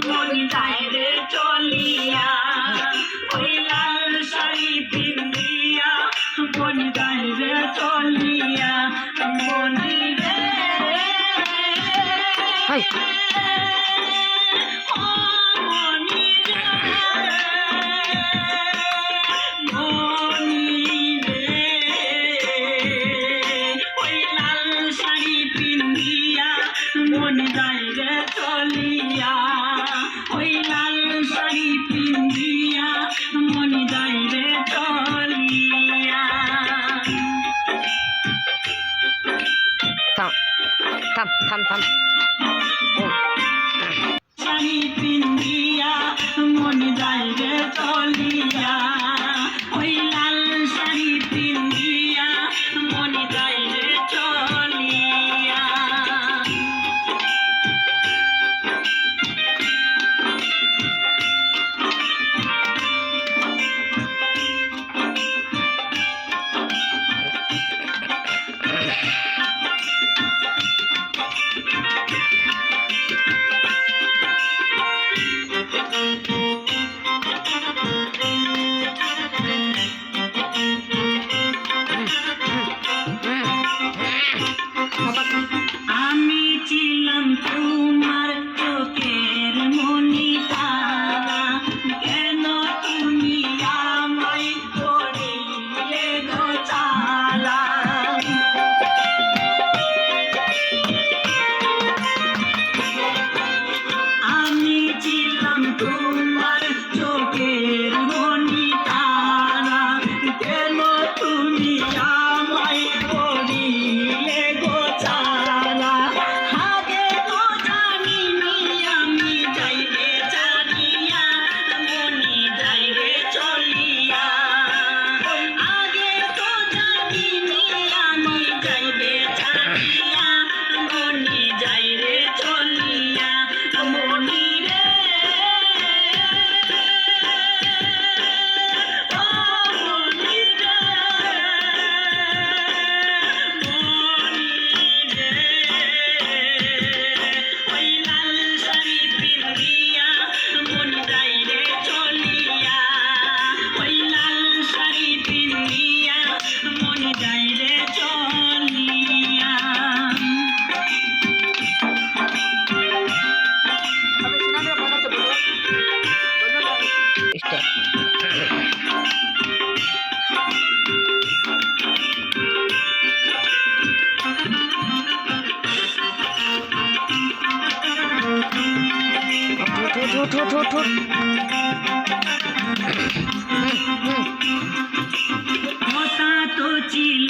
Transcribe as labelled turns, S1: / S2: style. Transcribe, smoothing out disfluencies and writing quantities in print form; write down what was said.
S1: মন যায় রে চলিয়া ওই লাল শাড়ি পিন্দিয়া মন যায় রে চলিয়া মনি রে মন যায় রে চলিয়া ওই লাল শাড়ি পিন্দিয়া মন যায় রে চলিয়া শাড়ি পিন্দিয়া মন যায় রে চলিয়া ওই লাল শাড়ি পিন্দিয়া মন যায় রে চলিয়া আমি ছিলাম তোমার চোখের মনি তারা কেন তুমি আমায় করিলে গো চালা আমি ছিলাম তোমার চোখের মনি তারা কেন তুমি আমায় করিলে গো চালা আগে তো জানিনি আমি যাইবে জানিয়া মনি যাইবে চলিয়া আগে তো জানিনি আমি যাইবে জানিয়া মনি যাইবে চলিয়া মনি রে কথা তো ছিল